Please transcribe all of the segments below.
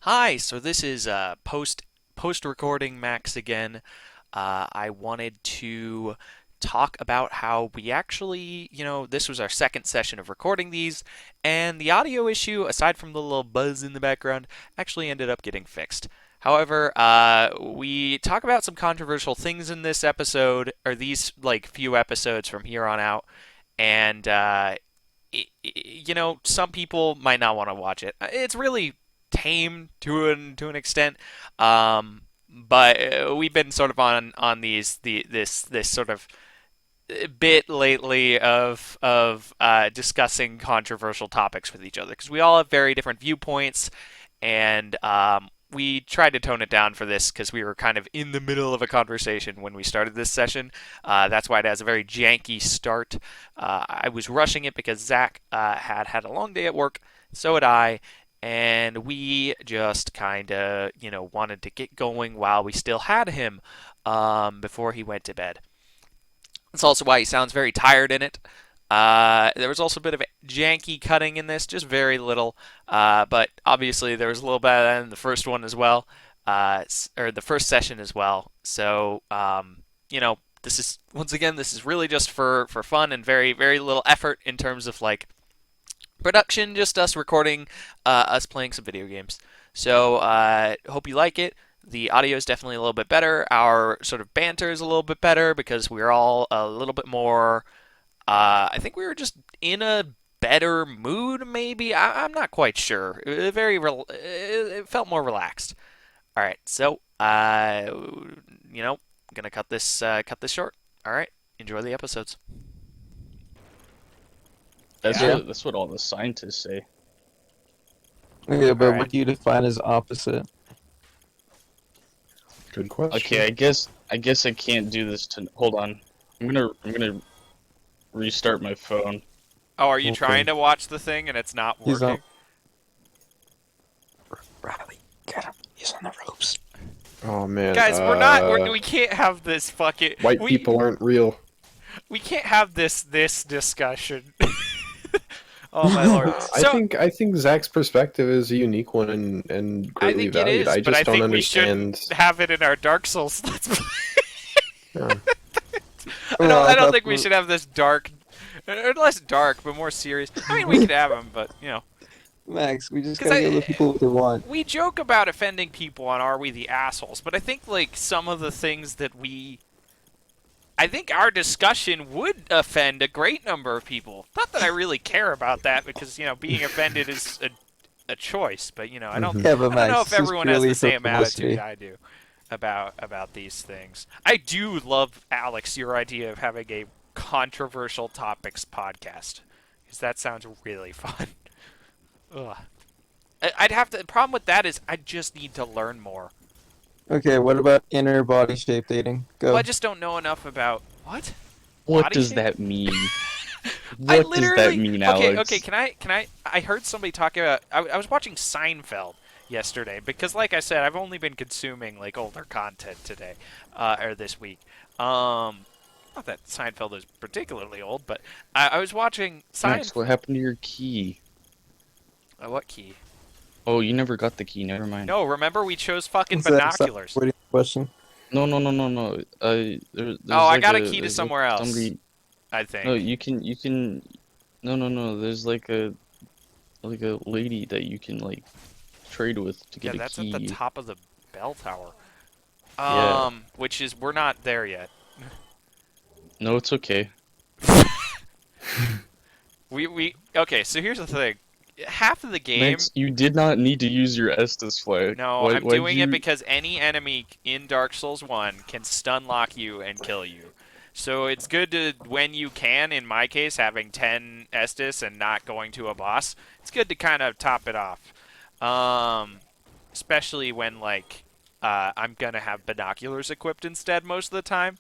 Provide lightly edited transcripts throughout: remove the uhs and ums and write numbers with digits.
Hi, so this is post recording Max again. I wanted to talk about how we actually, this was our second session of recording these, and the audio issue, aside from the little buzz in the background, actually ended up getting fixed. However, we talk about some controversial things in this episode, or these like few episodes from here on out, and some people might not want to watch it. It's really tame to an extent, but we've been sort of on this sort of bit lately of discussing controversial topics with each other because we all have very different viewpoints, and we tried to tone it down for this because we were kind of in the middle of a conversation when we started this session. That's why it has a very janky start. I was rushing it because Zach had a long day at work, so had I, and we just kind of, wanted to get going while we still had him before he went to bed. That's also why he sounds very tired in it. There was also a bit of janky cutting in this, just very little. But obviously there was a little bit of that in the first one as well, or the first session as well. So, this is once again, this is really just for fun and very very little effort in terms of like production, just us recording, us playing some video games. So, hope you like it. The audio is definitely a little bit better. Our sort of banter is a little bit better because we're all a little bit more. I think we were just in a better mood, maybe. I'm not quite sure. It felt more relaxed. All right, so gonna cut this short. All right, enjoy the episodes. That's Yeah. what that's what all the scientists say. Okay, All but right. what do you define as opposite? Good question. Okay, I guess I can't do this to. Hold on. I'm gonna restart my phone. Oh, are you Okay. trying to watch the thing and it's not He's working? Reilly, get him. He's on the ropes. Oh man, Guys, we can't have this fucking white people aren't real. we can't have this discussion. Oh my lord. So I think Zach's perspective is a unique one and I greatly think it valued. is, I but I just don't think we understand. shouldn't have it in our Dark Souls Let's Play. Yeah. I don't think we should have this dark, or less dark, but more serious. I mean, we could have them, but Max, we just 'cause gotta give the people what they want. we joke about offending people on Are We the Assholes, but I think like some of the things I think our discussion would offend a great number of people. Not that I really care about that because being offended is a choice, but I don't Mhm. Yeah, but I don't Max, know if this is everyone has purely the for same publicity. attitude I do about these things. I do love, Alex, your idea of having a controversial topics podcast because that sounds really fun. Ugh. I'd have to. The problem with that is I just need to learn more. Okay, what about inner body shape dating? Go. Well, I just don't know enough about what. What Body does shape? that mean? I What does that mean, Alex? Okay. Can I? I heard somebody talking about. I was watching Seinfeld yesterday because, like I said, I've only been consuming like older content today, or this week. Not that Seinfeld is particularly old, but I was watching Max, Seinfeld. what happened to your key? What key? Oh, you never got the key. Never mind. No, remember we chose fucking Stop binoculars. avoiding the question. No. There's Oh, I like got a key to there's somewhere like else. somebody. I think. No, you can. No. There's like a lady that you can like trade with to Yeah, get a that's key. at the top of the bell tower. Yeah. Which is we're not there yet. No, it's okay. We okay. So here's the thing. Half of the game. Max, you did not need to use your Estus flag. No, Why- I'm why'd doing you... it because any enemy in Dark Souls 1 can stun lock you and kill you. So it's good to, when you can, in my case, having 10 Estus and not going to a boss, it's good to kind of top it off. Especially when, like, I'm going to have binoculars equipped instead most of the time.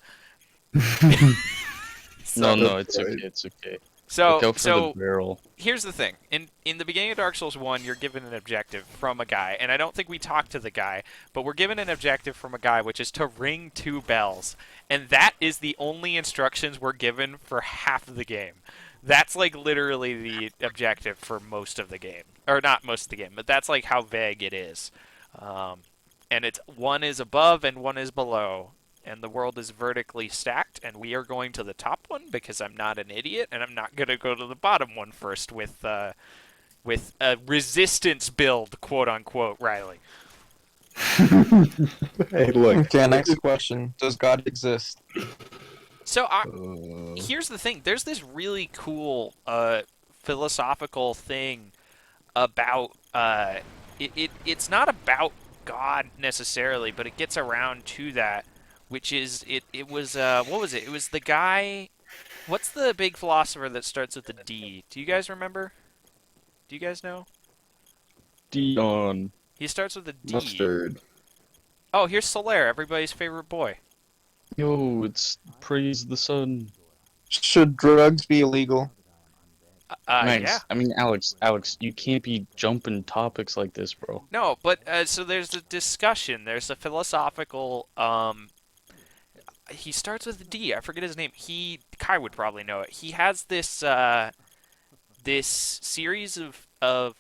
No, it's okay, it's okay. So, Look out for so the barrel. here's the thing. In the beginning of Dark Souls 1, you're given an objective from a guy, and I don't think we talked to the guy, but we're given an objective from a guy, which is to ring 2 bells. And that is the only instructions we're given for half of the game. That's like literally the objective for most of the game. Or not most of the game, but that's like how vague it is. Um, and it's one is above and one is below, and the world is vertically stacked, and we are going to the top one because I'm not an idiot, and I'm not gonna go to the bottom one first with a resistance build, quote unquote, Reilly. Hey, look. Okay, next question. Does God exist? So Uh, here's the thing: there's this really cool philosophical thing about it's not about God necessarily, but it gets around to that, which is it was what was it? It was the guy. What's the big philosopher that starts with the D? Do you guys remember? Do you guys know? Dion. He starts with a D. mustard. Oh, here's Solaire, everybody's favorite boy. Yo, it's praise the sun. Should drugs be illegal? Yeah. Nice. I mean, Alex, you can't be jumping topics like this, bro. No, but so there's a discussion. There's a philosophical. He starts with a D. I forget his name. Kai would probably know it. He has this series of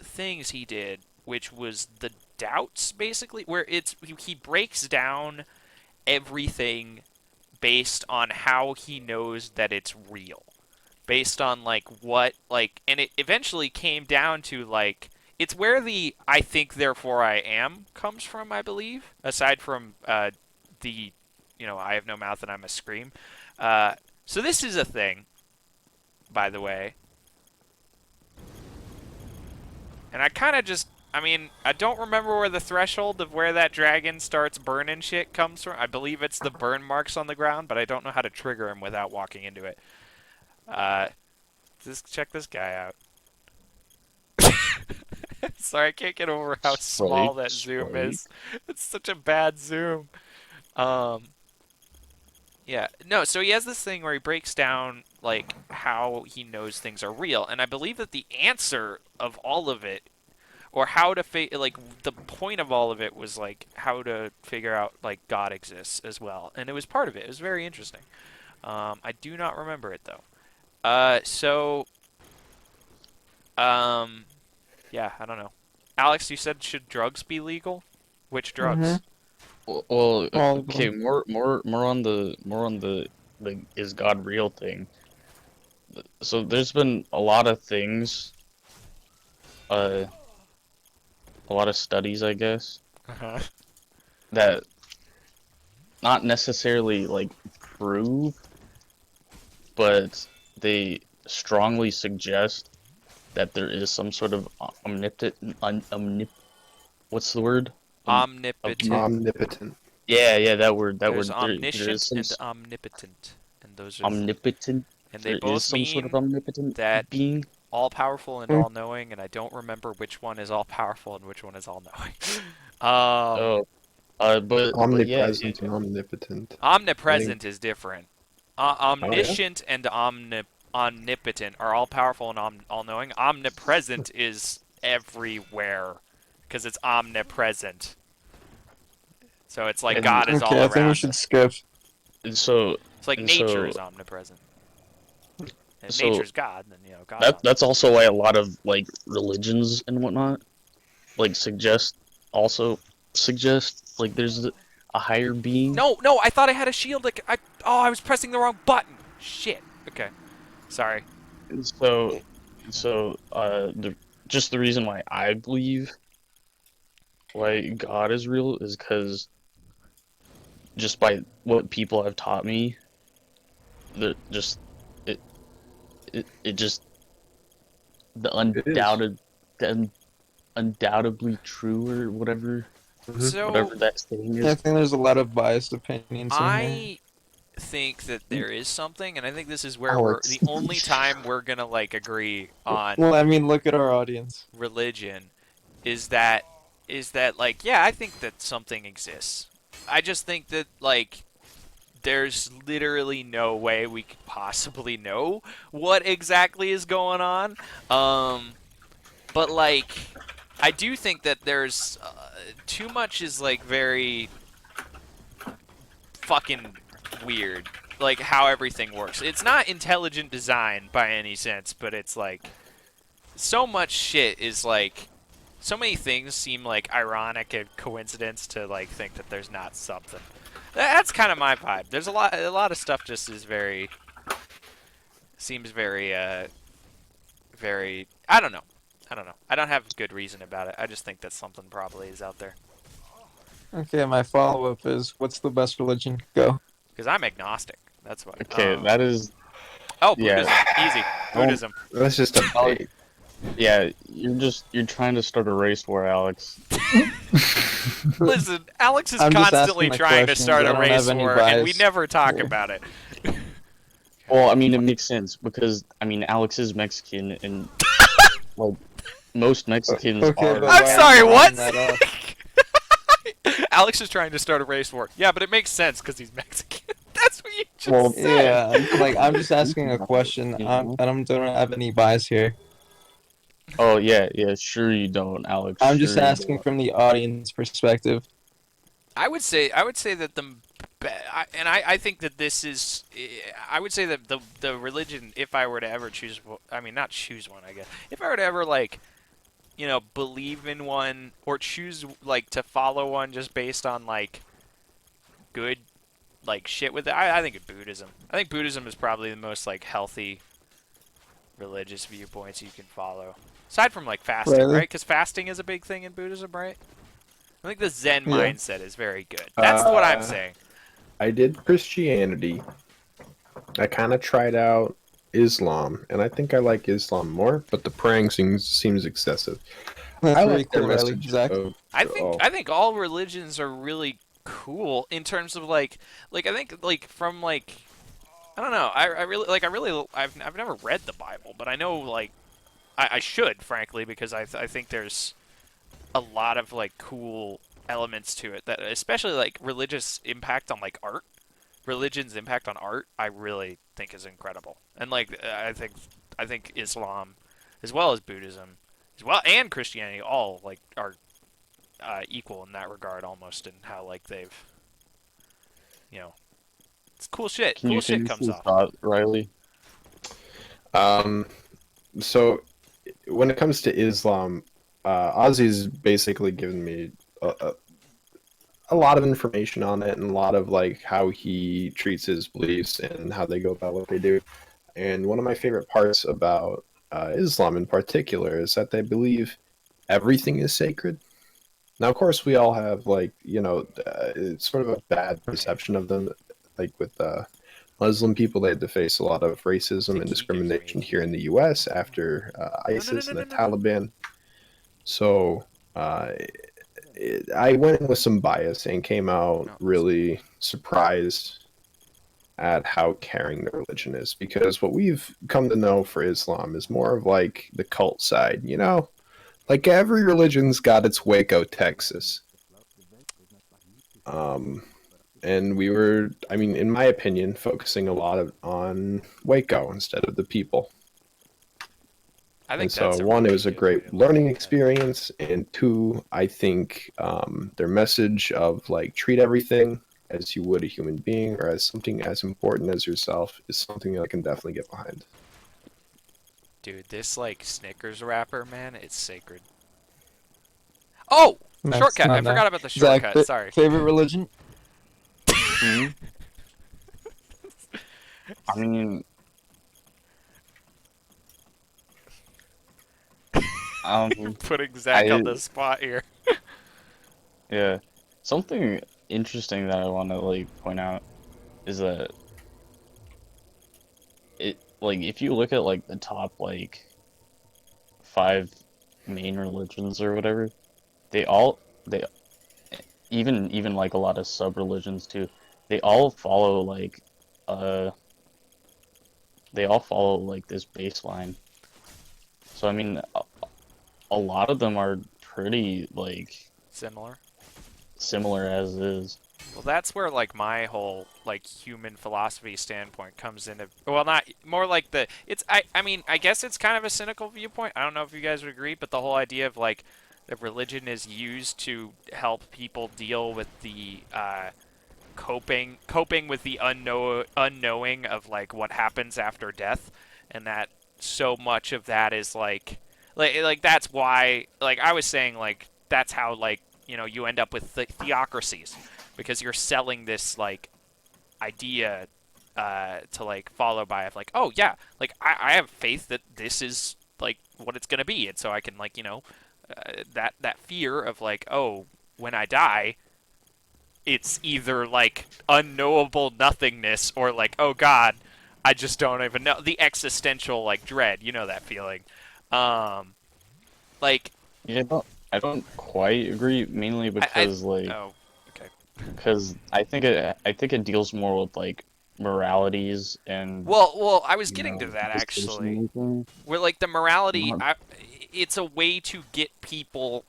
things he did, which was the doubts, basically, where he breaks down everything based on how he knows that it's real, based on like what like, and it eventually came down to like it's where the "I think therefore I am" comes from, I believe, aside from the "I have no mouth and I must scream." So this is a thing, by the way, and I kind of just. I mean, I don't remember where the threshold of where that dragon starts burning shit comes from. I believe it's the burn marks on the ground, but I don't know how to trigger him without walking into it. Just check this guy out. Sorry, I can't get over how small that zoom is. It's such a bad zoom. Yeah. No, so he has this thing where he breaks down like how he knows things are real, and I believe that the answer of all of it, or how to like the point of all of it, was like how to figure out like God exists as well, and it was part of it. It was very interesting. I do not remember it though. Yeah, I don't know. Alex, you said should drugs be legal? Which drugs? Well, All of okay, them. more on the is God real thing. So there's been a lot of things, a lot of studies, I guess, Uh-huh. that not necessarily like prove, but they strongly suggest that there is some sort of what's the word? Omnipotent. Omnipotent. Yeah, that word, There's there is omniscient some and omnipotent, and those are omnipotent. and they There is both some sort of mean omnipotent that being. all-powerful and Mm. all-knowing, and I don't remember which one is all-powerful and which one is all-knowing. Oh, but yeah, Omnipresent and omnipotent. I think. Omnipresent is different. Oh yeah. Omniscient and omnipotent are all-powerful and all-knowing. Omnipresent is everywhere because it's omnipresent. So it's like and God is all Okay, I think we around should us. skip. and so It's like and nature so is omnipresent. And so nature's God, then God's that's omnipresent. also why a lot of like religions and whatnot like suggest like there's a higher being. No, no, I thought I had a shield. Like I was pressing the wrong button. Shit. Okay, sorry. And the just the reason why I believe why God is real is because just by what people have taught me, that just it it just the It is. the undoubtedly true or whatever So whatever that saying I is. think there's a lot of biased opinions in here. I think that there is something, and I think this is where we're Alex. the only time we're gonna like agree on Well, I mean, look at our audience. religion is that like, yeah, I think that something exists. I just think that like there's literally no way we could possibly know what exactly is going on. But like I do think that there's too much is like very fucking weird, like how everything works. It's not intelligent design by any sense, but it's like so much shit is like so many things seem like ironic and coincidence to like think that there's not something. That's kind of my vibe. There's a lot of stuff just is very seems very very I don't know. I don't know. I don't have a good reason about it. I just think that something probably is out there. Okay, my follow-up is, what's the best religion? Go. Because I'm agnostic. That's what. Okay, that is Oh, yeah. Buddhism. Easy. Buddhism. That's just a Alex, yeah, you're trying to start a race war, Alex. Listen, Alex is I'm just constantly asking the trying to questions. start I a don't race have any war, and we bias never talk here. about it. Well, I mean, it makes sense because I mean, Alex is Mexican, and like most Mexicans Okay, are. but I'm why sorry, are you what? bringing that up? Alex is trying to start a race war. Yeah, but it makes sense because he's Mexican. That's what you just Well, said. Yeah, like I'm just asking a question. I don't have any bias here. Oh yeah, yeah. Sure you don't, Alex. I'm just Sure you asking don't. from the audience perspective. I would say that I think that this is I would say that the religion, if I were to ever choose, I mean not choose one, I guess, if I were to ever like believe in one or choose like to follow one just based on like good like shit with it, I think of Buddhism. I think Buddhism is probably the most like healthy religious viewpoints you can follow, aside from like fasting, Really? right? Because fasting is a big thing in Buddhism, right? I think the Zen Yeah. mindset is very good. That's what I'm saying. I did Christianity. I kind of tried out Islam, and I think I like Islam more, but the praying seems excessive. That's I very like their cool, Reilly. message. Zach. I think Oh, I think all religions are really cool in terms of like I think like from like I don't know. I've never read the Bible, but I know like I should frankly because I think there's a lot of like cool elements to it that especially like religious impact on like art. Religion's impact on art I really think is incredible. And like I think Islam as well as Buddhism as well and Christianity all like are equal in that regard almost in how like they've you know it's cool shit. Can you Cool shit finish comes your off. thought, Riley? um, so when it comes to Islam, Ozzy's basically given me a lot of information on it and a lot of like how he treats his beliefs and how they go about what they do. And one of my favorite parts about Islam in particular is that they believe everything is sacred. Now, of course, we all have like it's sort of a bad perception of them. Like with Muslim people, they had to face a lot of racism Take and heat, get discrimination free. here in the U.S. after No, no, no, ISIS no, and no, the no, no. Taliban. So I went in with some bias and came out No. really surprised at how caring the religion is because what we've come to know for Islam is more of like the cult side, like every religion's got its Waco, Texas. Um, and we were, I mean, in my opinion, focusing a lot on Waco instead of the people. I And think so, that's a one, it really was a good way great to look learning at it. experience, and two, I think their message of like treat everything as you would a human being or as something as important as yourself is something that I can definitely get behind. Dude, this like Snickers wrapper, man, it's sacred. Oh, No, it's shortcut. I not forgot now. about the Zach, shortcut. Sorry. favorite religion? Hmm? I mean, Putting Zach on I the spot here. yeah. Something interesting that I want to like point out is that it like if you look at like the top like five main religions or whatever, they even like a lot of sub religions too. They all follow like uh they all follow like this baseline. So I mean, a lot of them are pretty like Similar. similar as is. Well, that's where like my whole like human philosophy standpoint comes into. Well, not more like the. It's I mean I guess it's kind of a cynical viewpoint. I don't know if you guys would agree, but the whole idea of like that religion is used to help people deal with the coping with the unknowing of like what happens after death, and that so much of that is like Like that's why, like I was saying, like that's how, like, you end up with theocracies, because you're selling this like idea to like follow by of like, oh yeah, like I have faith that this is like what it's gonna be, and so I can like that fear of like, oh, when I die, it's either like unknowable nothingness or like, oh god, I just don't even know, the existential like dread, that feeling. Um, like Yeah, I don't quite agree, mainly because like oh, okay. because I think it deals more with like moralities and Well, I was getting to that justification actually. and everything. Where like the morality, Not- it's a way to get people,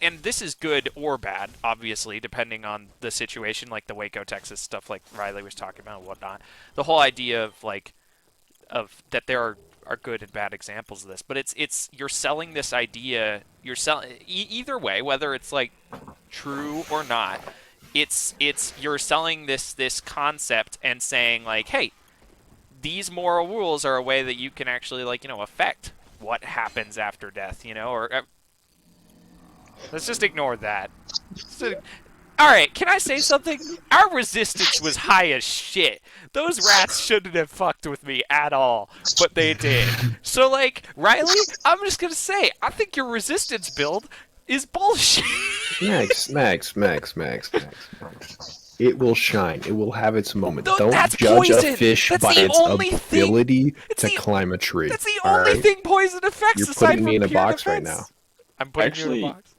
and this is good or bad, obviously, depending on the situation, like the Waco, Texas stuff, like Reilly was talking about and whatnot. The whole idea of like of that there are good and bad examples of this, but it's you're selling this idea, you're selling either way, whether it's like true or not. It's you're selling this concept and saying like, hey, these moral rules are a way that you can actually like affect what happens after death, or let's just ignore that. So, all right, can I say something? Our resistance was high as shit. Those rats shouldn't have fucked with me at all, but they did. So like, Reilly, I'm just gonna say, I think your resistance build is bullshit. Max. It will shine. It will have its moment. No, Don't that's judge poison. a fish That's by the its only thing. ability It's to the- climb a tree. That's the all only right? thing poison affects You're aside putting me from in a pure box right defense. now. I'm putting you Actually, in a box.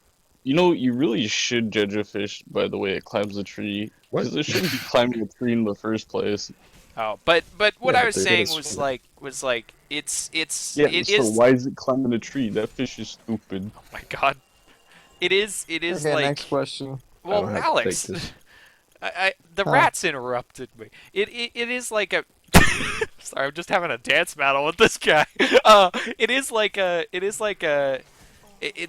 you really should judge a fish by the way it climbs a tree, What? because it shouldn't be climbing a tree in the first place. Oh, but what Yeah, I but was they're saying gonna was swim. like it's Yeah, it so is. why is it climbing a tree? That fish is stupid. Oh my god, it is Okay, like, next question. I well, don't have to take Alex, this. the Huh. rats interrupted me. It is like a. Sorry, I'm just having a dance battle with this guy.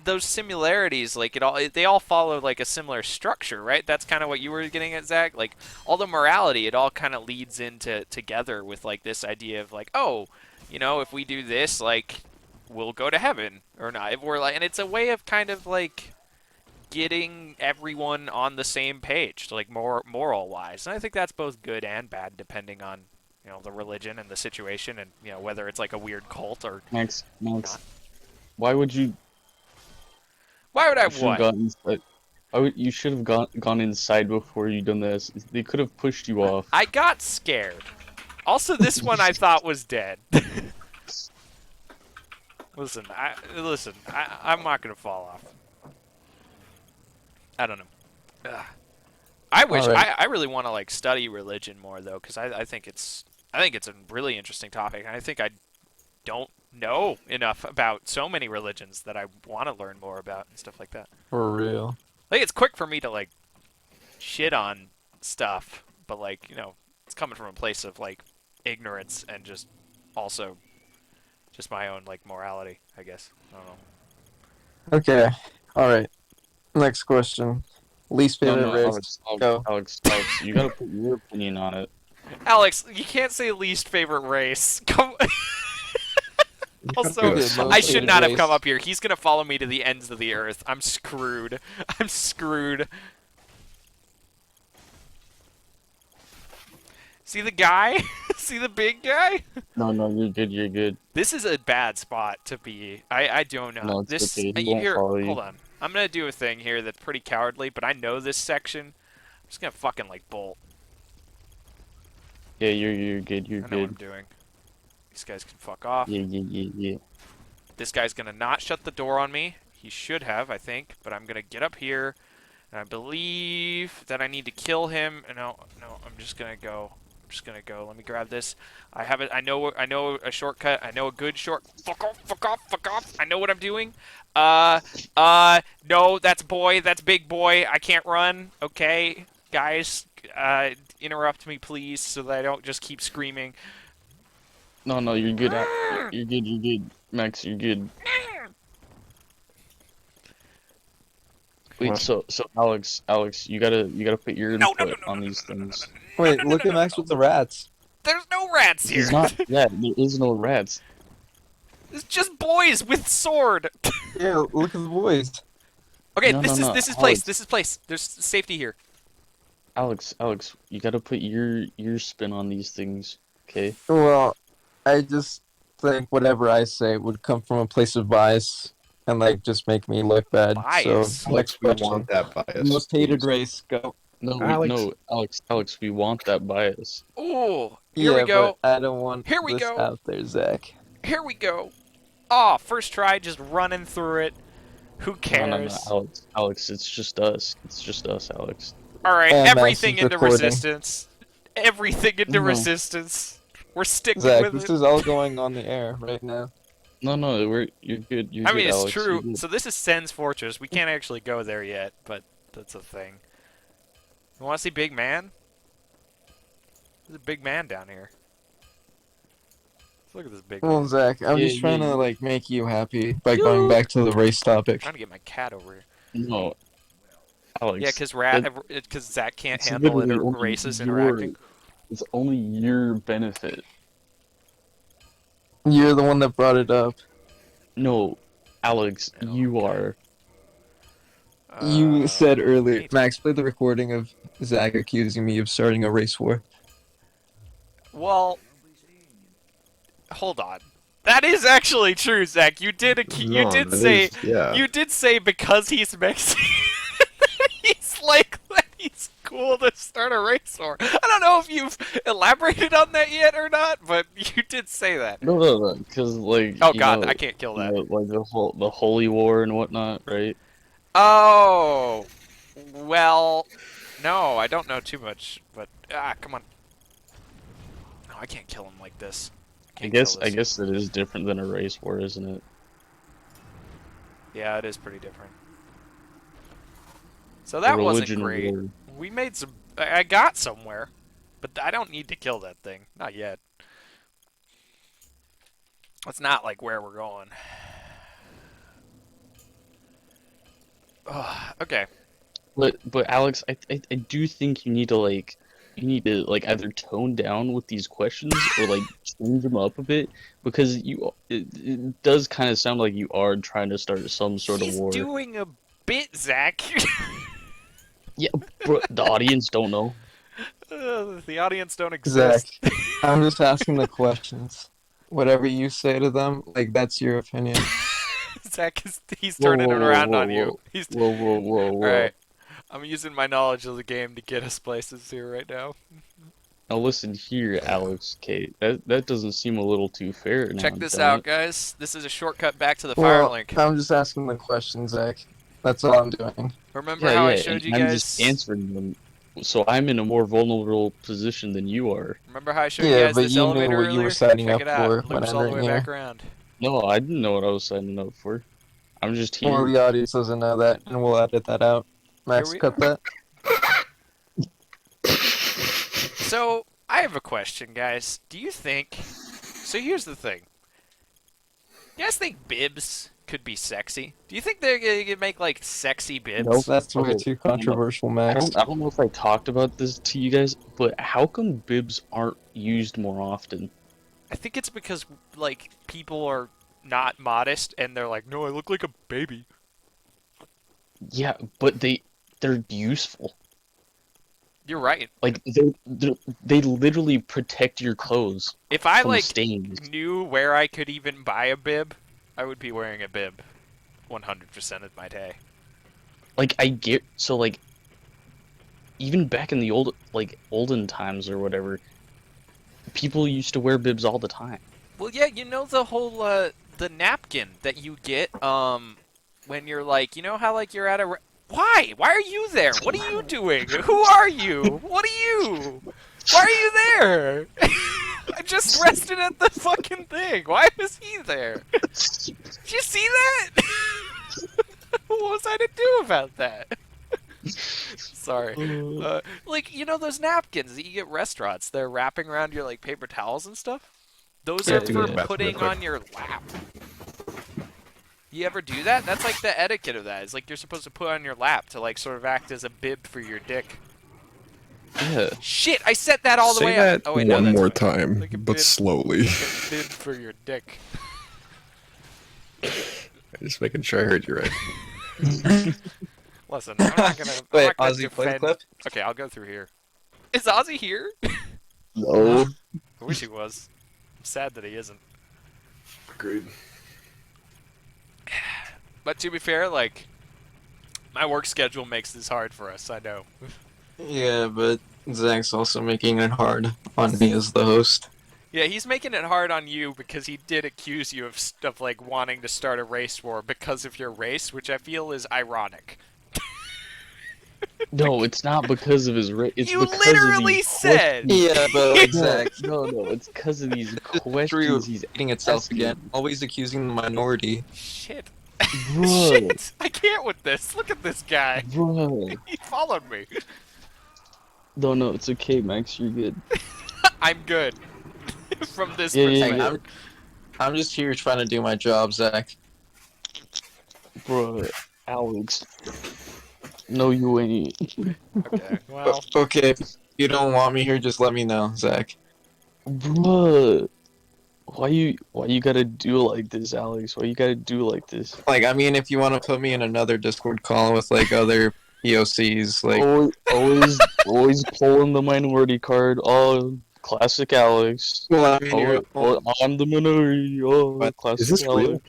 Those similarities, like they all follow like a similar structure, right? That's kind of what you were getting at, Zach. Like all the morality, it all kind of leads into together with like this idea of like, oh, if we do this, like we'll go to heaven or not. If we're like, and it's a way of kind of like getting everyone on the same page, like more moral wise. And I think that's both good and bad depending on the religion and the situation, and whether it's like a weird cult or Max, not. why would you? Why would I You should have what? gone inside. You should have gone inside before you done this. They could have pushed you off. I got scared. Also, this one I thought was dead. Listen, I'm not gonna fall off. I don't know. Ugh. I wish All right. I really want to like study religion more though, because I think it's a really interesting topic, and I think I don't know enough about so many religions that I want to learn more about and stuff like that. For real. Like it's quick for me to like shit on stuff, but like it's coming from a place of like ignorance and just also just my own like morality, I guess. I don't know. Okay. All right. Next question. Least No, favorite no, race. Go. Alex, you gotta put your opinion on it. Alex, you can't say least favorite race. Come. Also, Okay, most I should hated not have race. come up here. He's gonna follow me to the ends of the earth. I'm screwed. I'm screwed. See the guy? See the big guy? No, you're good. You're good. This is a bad spot to be. I don't know. No, it's This okay. He won't follow you. hold on. I'm gonna do a thing here that's pretty cowardly, but I know this section. I'm just gonna fucking like bolt. Yeah, you're good. You're I know what I'm good. doing. These guys can fuck off. Yeah. This guy's gonna not shut the door on me. He should have, I think, but I'm gonna get up here, and I believe that I need to kill him. No, I'm just gonna go. Let me grab this. I have it. I know a shortcut. I know a good short. Fuck off. I know what I'm doing. No, that's big boy. I can't run. Okay, guys, interrupt me, please, so that I don't just keep screaming. No, you're good. You're good. Max, you're good. Wait, What? so Alex, you gotta put your No, input on these things. Wait, look at Max with the rats. There's no rats here. He's not. Yeah, there is no rats. It's just boys with sword. Yeah, look at the boys. Okay, No, this no, is no, this is place. Alex. This is place. There's safety here. Alex, you gotta put your spin on these things, okay? Well, I just think whatever I say would come from a place of bias and like just make me look bad. So Bias. next Alex, we question. want that bias. Most hated Please. race, go. Alex. No, Alex, we want that bias. Ooh, here we Yeah, but go. I don't want Here we this go. out there, Zach. Here we go. Oh, first try, just running through it. Who No, cares? Alex, it's just us. It's just us, Alex. All right, And Max everything is into recording. resistance. Everything into No. resistance. We're sticking Zach, with this it. is all going on the air right now. No, you're good. You're I good, mean, it's Alex. You're true. good. So this is Sen's fortress. We can't actually go there yet, but that's a thing. You want to see Big Man? There's a big man down here. Let's look at this big Well, man. Zach, I'm Yeah, just trying yeah, to like make you happy by Yoo. going back to the race topic. Trying to get my cat over here. No, Alex. Yeah, because Zach can't it's handle literally only races your- interacting. It's only your benefit. You're the one that brought it up. No, Alex, No, you okay. are. You said earlier, me too. Max, play the recording of Zach accusing me of starting a race war. Well, hold on. That is actually true, Zach. You did No, that is- yeah. you did say because he's Mexican, he's like he's cool to start a race war. I don't know if you've elaborated on that yet or not, but you did say that. No, because like. Oh you God, know, I can't kill that. like the holy war and whatnot, right? Oh, well, no, I don't know too much, but come on. No, I can't kill him like this. I Can't guess kill this. it is different than a race war, isn't it? Yeah, it is pretty different. So A that wasn't religion great. war. We made some. I got somewhere, but I don't need to kill that thing. Not yet. That's not like where we're going. Ugh, okay. But Alex, I do think you need to either tone down with these questions or like change them up a bit because it does kind of sound like you are trying to start some sort He's of war. doing a bit, Zach. Yeah, bro, the audience don't know. The audience don't Zach, exist. I'm just asking the questions. Whatever you say to them, like that's your opinion. Zach he's Whoa, turning whoa, it whoa, around whoa, on you. whoa. He's Whoa. Alright. I'm using my knowledge of the game to get us places here right now. Now listen here, Alex, Kate. That doesn't seem a little too fair now. Check this don't out, it? guys. This is a shortcut back to the Well, Firelink. I'm just asking the questions, Zach. That's all I'm doing. Remember how I Yeah, showed and you I'm guys? just answering them. So I'm in a more vulnerable position than you are. Remember how I showed you Yeah, guys but this you knew elevator what you earlier? were signing Check up it out. for It when loops all the way entering back here. around. No, I didn't know what I was signing up for. I'm just here. Well, the audience doesn't know that, and we'll edit that out. Max, we cut are. that. So, I have a question, guys. Do you think... So here's the thing. You guys think bibs could be sexy? Do you think they're gonna make, like, sexy bibs? Nope. That's way Okay, too controversial, I Max. don't know if I talked about this to you guys, but how come bibs aren't used more often? I think it's because, like, people are not modest, and they're like, no, I look like a baby. Yeah, but they're useful. You're right. Like they literally protect your clothes If I, from like, stains. knew where I could even buy a bib, I would be wearing a bib 100% of my day. Like I get so like even back in the olden times or whatever, people used to wear bibs all the time. Well, yeah, you know the whole, the napkin that you get, when you're, like, you know how, like, you're at a... Why? Why are you there? What are you doing? Who are you? What are you? Why are you there? I just rested at the fucking thing. Why was he there? Did you see that? What was I to do about that? Sorry. Like, you know those napkins that you get at restaurants? They're wrapping around your, like, paper towels and stuff? Those Yeah, are to for go to the bathroom putting real quick. on your lap. You ever do that? That's like the etiquette of that. It's like you're supposed to put on your lap to, like, sort of act as a bib for your dick. Yeah. Shit, I set that all the Say way that up. Oh, wait, no, one that's more fine. time, Like a but bib. slowly. Like a bib for your dick. Just making sure I heard you right. Listen, I'm not gonna. I'm Wait, not gonna Ozzy, play the defend. clip. Okay, I'll go through here. Is Ozzy here? No. I wish he was. I'm sad that he isn't. Agreed. But to be fair, like, my work schedule makes this hard for us. I know. Yeah, but Zach's also making it hard on me as the host. Yeah, he's making it hard on you because he did accuse you of like wanting to start a race war because of your race, which I feel is ironic. No, it's not because of his race. It's You because of literally these said. questions. Yeah, but like No, Zach, no, it's because of these true questions he's eating itself asking. again. Always accusing the minority. Shit. Bruh. Shit! I can't with this. Look at this guy. Bro. He followed me. No, it's okay, Max. You're good. I'm good. From this Yeah, yeah, perspective. I'm just here trying to do my job, Zach. Bro, Alex. No, you ain't. Okay, well. Okay, if you don't want me here, just let me know, Zach. Bruh. Why you gotta do like this, Alex? Why you gotta do like this? Like, I mean, if you want to put me in another Discord call with like other POCs, like, Always pulling the minority card. Oh, classic Alex. well, I mean, you're, I'm the minority. Oh, But classic is this Alex. real?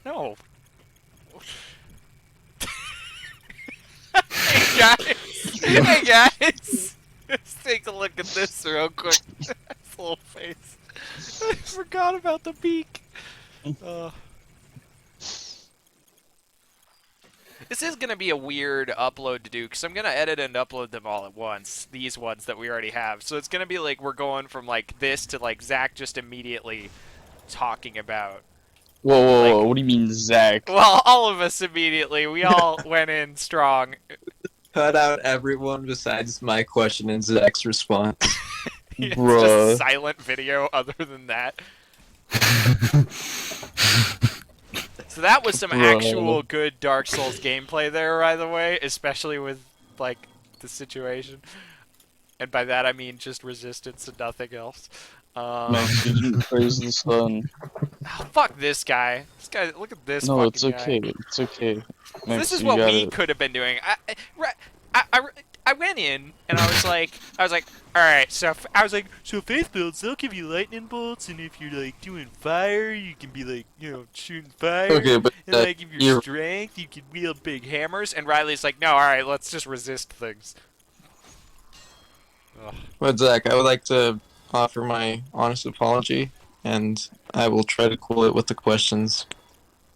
No. Hey guys! Hey guys! Let's take a look at this real quick. His little face. I forgot about the beak. This is going to be a weird upload to do because I'm going to edit and upload them all at once. These ones that we already have. So it's going to be like we're going from like this to like Zach just immediately talking about. Whoa, what do you mean, Zach? Well, all of us immediately. We all went in strong. cut out everyone besides my question and Zach's response. It's Bruh. just silent video other than that. So that was some Bruh. actual good Dark Souls gameplay there, by the way, especially with, like, the situation. And by that I mean just resistance and nothing else. Max, you didn't praise the sun. Oh, fuck this guy. This guy, look at this No, fucking it's okay. guy. It's okay. So Max, this is you what got we it. could have been doing. I went in and I was like, all right. So so faith builds, they'll give you lightning bolts, and if you're like doing fire, you can be like, shooting fire. Okay, but And like if you're you're strength, you can wield big hammers. And Riley's like, no, all right, let's just resist things. Ugh. but Zach, I would like to offer my honest apology, and I will try to cool it with the questions.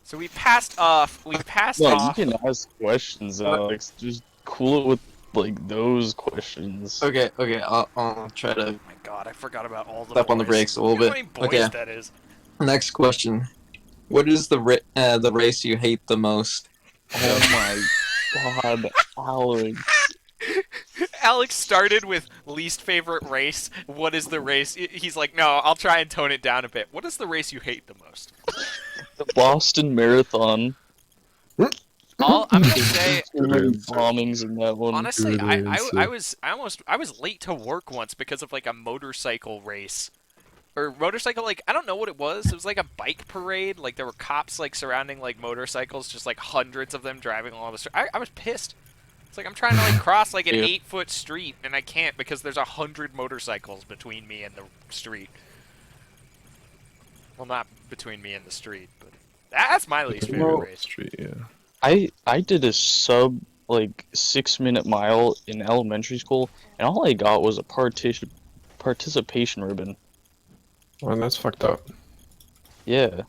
So we passed off. We passed No, you off. can ask questions, Alex. Just cool it with like those questions. Okay, I'll try to Oh my god, I forgot about all the step on the boys. brakes a little Look bit. how many boys Okay, that is. next question. What is the race you hate the most? Oh my god, Alex. Alex started with least favorite race. What is the race? He's like, no, I'll try and tone it down a bit. What is the race you hate the most? The Boston Marathon. I'm gonna say, Too many bombings in that one. honestly, Good I answer. I was late to work once because of like a motorcycle race. Or motorcycle, like, I don't know what it was. It was like a bike parade. Like, there were cops, like, surrounding, like, motorcycles, just, like, hundreds of them driving along the street. I was pissed. It's like I'm trying to, like, cross, like, an Yeah. 8-foot street, and I can't because there's 100 motorcycles between me and the street. Well, not between me and the street, but that's my least favorite No. race. Street, yeah. I did a sub like 6-minute mile in elementary school, and all I got was a participation ribbon. Well, that's fucked up. Yeah.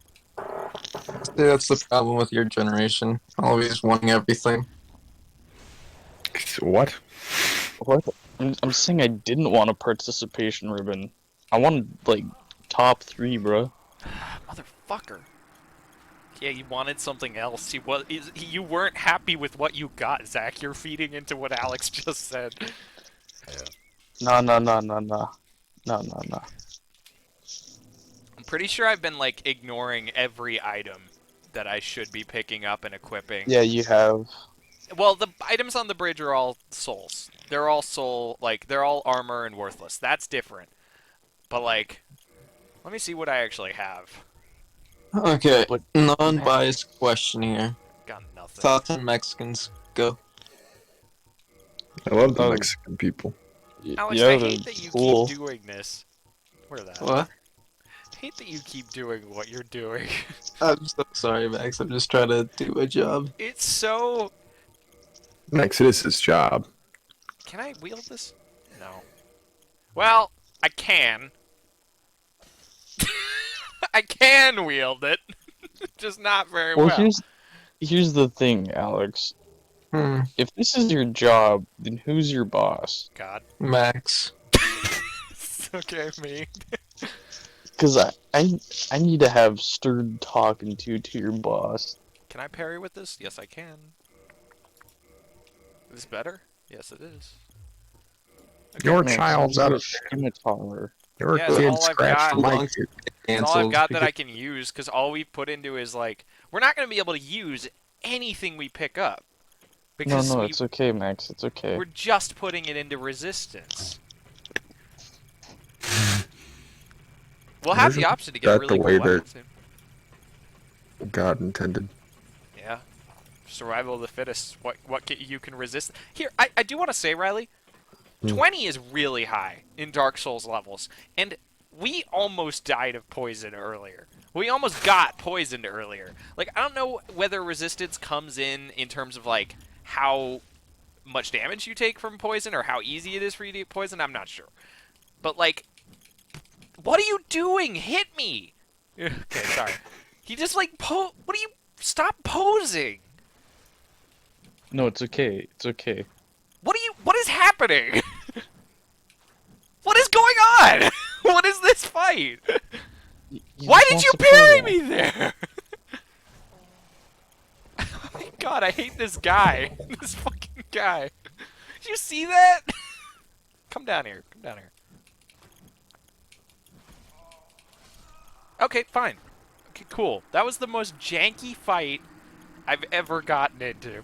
That's the problem with your generation. Always wanting everything. What? What? I'm saying I didn't want a participation ribbon. I wanted like top 3, bro. Motherfucker. Yeah, you wanted something else. You weren't happy with what you got, Zach. You're feeding into what Alex just said. No. I'm pretty sure I've been, like, ignoring every item that I should be picking up and equipping. Yeah, you have. Well, the items on the bridge are all souls. They're all they're all armor and worthless. That's different. But, like, let me see what I actually have. Okay, But non-biased question here. Got nothing. Thoughts on Mexicans? Go. I love the Oh, Mexican people. Alex, yeah, I they're hate that you cool. keep doing this. Where that? What? I hate that you keep doing what you're doing. I'm so sorry, Max. I'm just trying to do my job. It's so... Max, it is his job. Can I wield this? No. Well, I can. I can wield it. Just not very Well, well. here's the thing, Alex. Hmm. If this is your job, then who's your boss? God. Max. Okay, me. Because I need to have stern talking to your boss. Can I parry with this? Yes, I can. Is this better? Yes, it is. Your Max, child's use out your of scimitar. your Yeah, it's kid all I've scratched got. the Long mic. to It's all I've cancels got that I because- can use, because all we've put into is, like... We're not going to be able to use anything we pick up. No, Because it's okay, Max. It's okay. we're just putting it into resistance. We'll have the option to get that really the cool way that- weapons soon. God intended. Yeah. Survival of the fittest. You can resist. Here, I do want to say, Reilly, 20 is really high in Dark Souls levels, and we almost died of poison earlier. We almost got poisoned earlier. Like, I don't know whether resistance comes in terms of, like, how much damage you take from poison or how easy it is for you to get poisoned. I'm not sure. But, like, what are you doing? Hit me! Okay, sorry. He just, like, what are you... Stop posing! No, it's okay. It's okay. What is happening? What is going on? What is this fight? He Why just did wants you to parry play. me there? Oh my god, I hate this guy. This fucking guy. Did you see that? Come down here. Come down here. Okay, fine. Okay, cool. That was the most janky fight I've ever gotten into.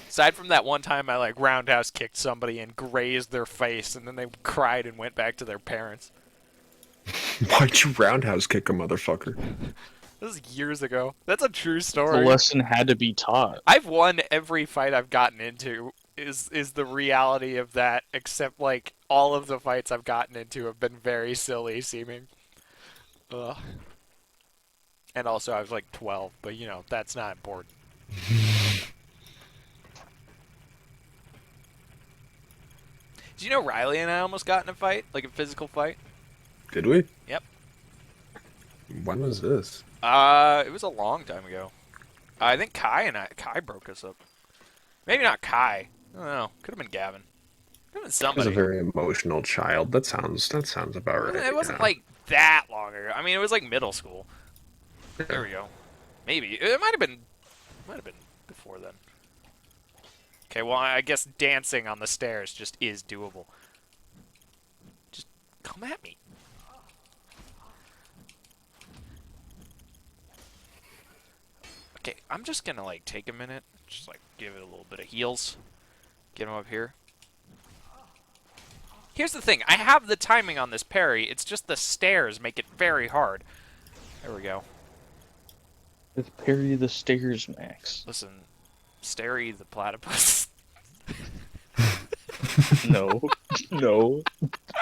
Aside from that one time I, like, roundhouse kicked somebody and grazed their face, and then they cried and went back to their parents. Why'd you roundhouse kick a motherfucker? This is years ago. That's a true The story. lesson had to be taught. I've won every fight I've gotten into, is the reality of that, except, like, all of the fights I've gotten into have been very silly seeming. Ugh. And also I was, like, 12, but, you know, that's not important. Did you know Reilly and I almost got in a fight? Like a physical fight? Did we? Yep. When was this? It was a long time ago. I think Kai broke us up. Maybe not Kai. I don't know. Could have been Gavin. Could have been I was somebody. a very emotional child. That sounds about right. It wasn't yeah. like that long ago. I mean, it was like middle school. There we go. Maybe it might have been before then. Okay, well, I guess dancing on the stairs just is doable. Just come at me. Okay, I'm just gonna, like, take a minute. Just, like, give it a little bit of heals. Get him up here. Here's the thing. I have the timing on this parry. It's just the stairs make it very hard. There we go. It's parry the stairs, Max. Listen, Stairy the platypus. No. No.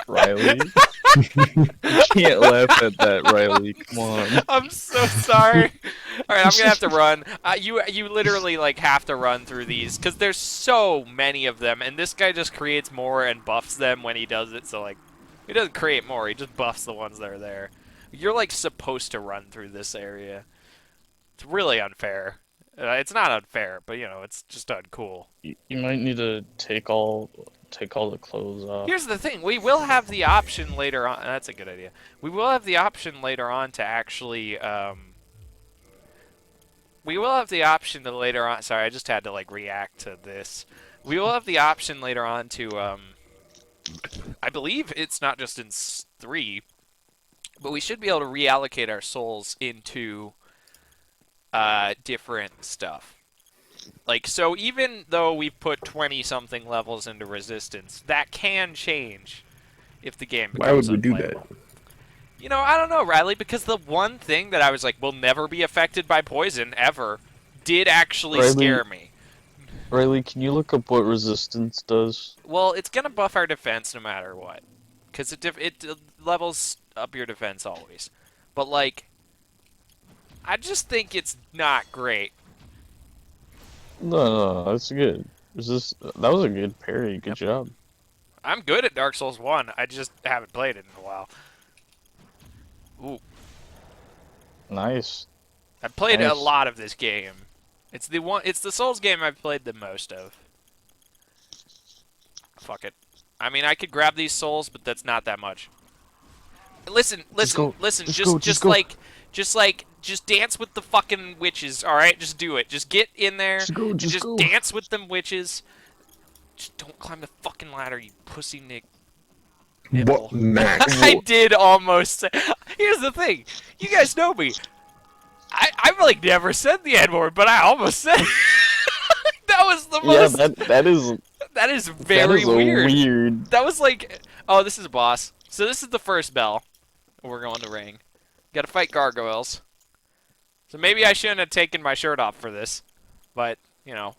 Reilly. You can't laugh at that, Reilly. Come on. I'm so sorry. All right, I'm gonna have to run. You literally, like, have to run through these because there's so many of them, and this guy just creates more and buffs them when he does it. So, like, he doesn't create more; he just buffs the ones that are there. You're, like, supposed to run through this area. It's really unfair. It's not unfair, but, you know, it's just uncool. You might need to take all the clothes off. Here's the thing: we will have the option later on. That's a good idea. We will have the option later on to actually. We will have the option to later on. Sorry, I just had to, like, react to this. We will have the option later on to. I believe it's not just in 3, but we should be able to reallocate our souls into different stuff. Like, so even though we put 20-something levels into resistance, that can change if the game Why would becomes we do unplayable. that? You know, I don't know, Reilly, because the one thing that I was like, will never be affected by poison ever, did actually Reilly, scare me. Reilly, can you look up what resistance does? Well, it's gonna buff our defense no matter what, because it levels up your defense always. But like, I just think it's not great. No, that's good. That was a good parry. Good Yep. job. I'm good at Dark Souls 1. I just haven't played it in a while. Ooh, Nice. I've played a Nice. lot of this game. It's the Souls game I've played the most of. Fuck it. I mean, I could grab these souls, but that's not that much. Listen, go. listen. Just Just, go, just go. just dance with the fucking witches. All right, just do it. Just get in there and Just just go. dance with them witches. Just don't climb the fucking ladder, you pussy Nick. Nipple. What, Max? I did almost say. Here's the thing. You guys know me. I've like never said the N-word, but I almost said it. That was the Yeah, most. that That is very weird. weird. That was like, oh, this is a boss. So this is the first bell. We're going to ring. Got to fight gargoyles. So maybe I shouldn't have taken my shirt off for this, but you know,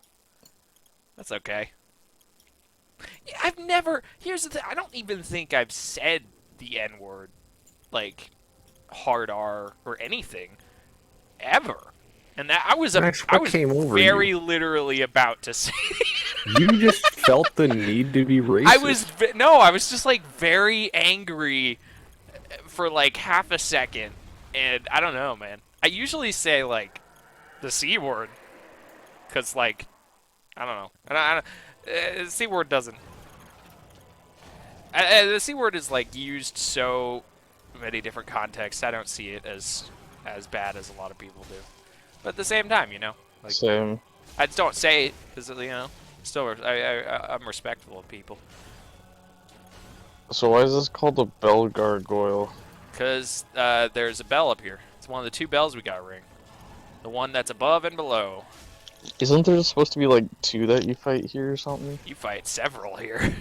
that's okay. Yeah, I've never. Here's the thing. I don't even think I've said the N-word, like hard R or anything, ever. And that Max, I what was came over very literally about to say. You just felt the need to be racist. I was just like very angry for like half a second, and I don't know, man. I usually say like the C word, cause like I don't know. The C word doesn't. The C word is like used so many different contexts. I don't see it as bad as a lot of people do. But at the same time, you know, like Same. I just don't say it because you know, still I'm respectful of people. So why is this called a bell gargoyle? Because there's a bell up here. It's one of the two bells we got ring. The one that's above and below. Isn't there supposed to be like two that you fight here or something? You fight several here.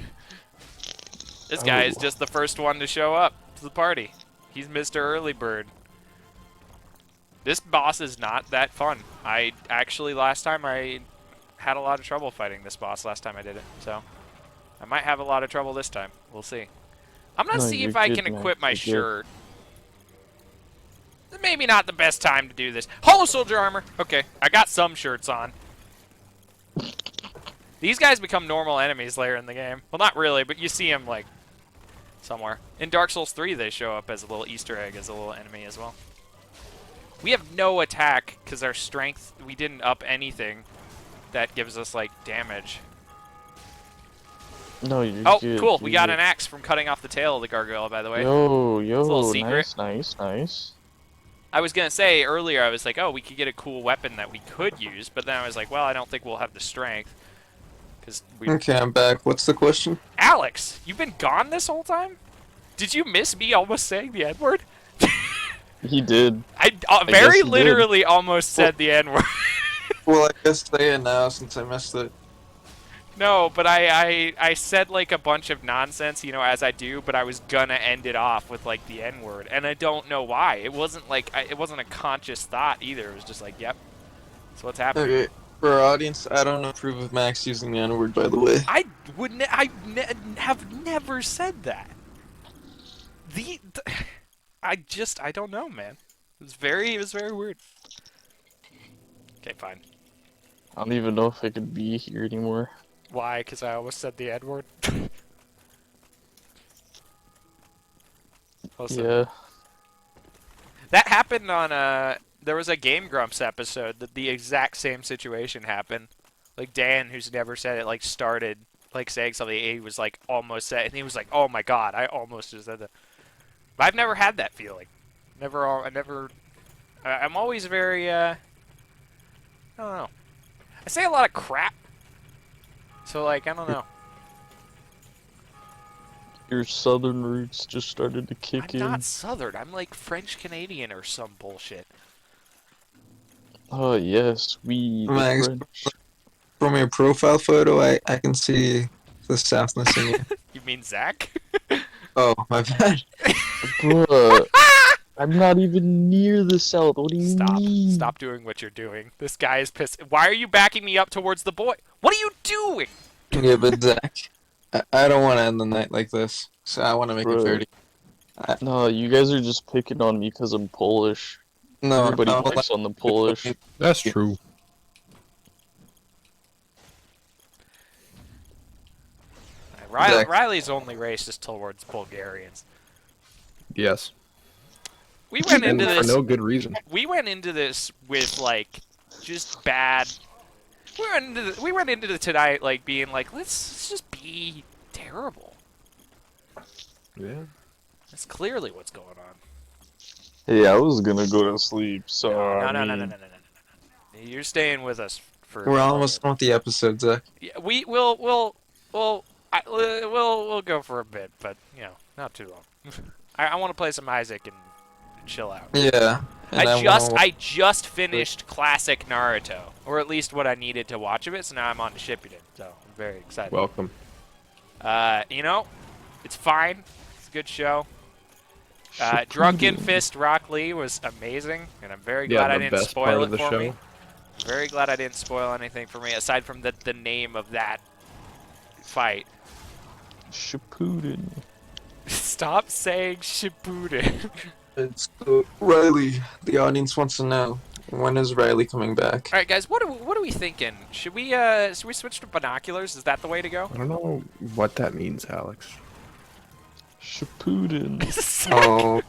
This guy is Oh. just the first one to show up to the party. He's Mr. Early Bird. This boss is not that fun. I actually, last time I had a lot of trouble fighting this boss last time I did it. So I might have a lot of trouble this time. We'll see. I'm going to No, see you're if I good, can man. equip my You're good. shirt. Maybe not the best time to do this. Hollow Soldier armor. Okay, I got some shirts on. These guys become normal enemies later in the game. Well, not really, but you see them like somewhere. In Dark Souls 3, they show up as a little Easter egg, as a little enemy as well. We have no attack because our strength, we didn't up anything that gives us like damage. No, you're Oh, good. cool. We you're got good. an axe from cutting off the tail of the gargoyle, by the way. Yo, a little yo, secret. nice. I was going to say earlier, I was like, oh, we could get a cool weapon that we could use, but then I was like, well, I don't think we'll have the strength. Because we... Okay, I'm back. What's the question? Alex, you've been gone this whole time? Did you miss me almost saying the N-word? He did. I guess very he did. literally almost said the N-word. Well, I guess say it now since I missed it. No, but I said like a bunch of nonsense, you know, as I do, but I was gonna end it off with like the N-word, and I don't know why. It wasn't like it wasn't a conscious thought either. It was just like, yep. So what's happening? Okay, for our audience, I don't approve of Max using the N-word, by the way. I would have never said that. I don't know, man. It was very weird. Okay, fine. I don't even know if I could be here anymore. Why? Because I almost said the N-word. Listen, Yeah. that happened on there was a Game Grumps episode that the exact same situation happened. Like Dan, who's never said it, like started like saying something. He was like almost said, and he was like, "Oh my god, I almost just said that." But I've never had that feeling. I'm always very I don't know. I say a lot of crap. So like I don't know. Your southern roots just started to kick I'm in. not Southern. I'm like French Canadian or some bullshit. Oh yes, we the Max, French. from your profile photo, I can see the Southness in you. You mean Zach? Oh, my bad. Bruh, I'm not even near the south. What do you Stop. mean? Stop doing what you're doing. This guy is pissed. Why are you backing me up towards the boy? What are you doing? Yeah, but Zach, I don't want to end the night like this, so I want to make it fair Bruh. to you. No, you guys are just picking on me because I'm Polish. No, Everybody I'll picks on the Polish. That's true. Zach. Reilly's only racist towards Bulgarians. Yes. We went And into for this. no good reason. We went into this with like just bad. We went into the tonight like being like let's just be terrible. Yeah. That's clearly what's going on. Hey, I was gonna go to sleep, so No. You're staying with us for. We're almost done with the episode, Zach. Yeah, we'll we'll go for a bit, but you know, not too long. I want to play some Isaac and chill out. Yeah. And I just finished classic Naruto, or at least what I needed to watch of it. So now I'm on to Shippuden, so I'm very excited. Welcome. You know, it's fine. It's a good show. Drunken Fist Rock Lee was amazing, and I'm very glad I the didn't best part spoil of it the for show. me. Very glad I didn't spoil anything for me, aside from the name of that fight. Shippuden. Stop saying Shippuden. It's Reilly. The audience wants to know, when is Reilly coming back? All right, guys, what are we thinking? Should we switch to binoculars? Is that the way to go? I don't know what that means, Alex. Shippuden. Oh,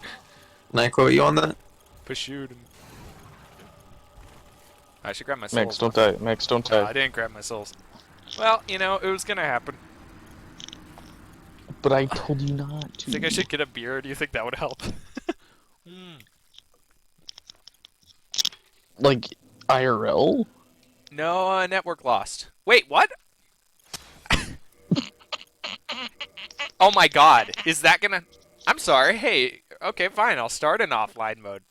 Nyko, are you on that? Pashuden. I should grab my souls. Max, don't die. Max, don't No, I die. didn't grab my souls. Well, you know, it was gonna happen. But I told you not to. Think I should get a beer? Do you think that would help? Like, IRL? No, network lost. Wait, what? Oh my god, is that gonna... I'm sorry, hey, okay, fine, I'll start in offline mode.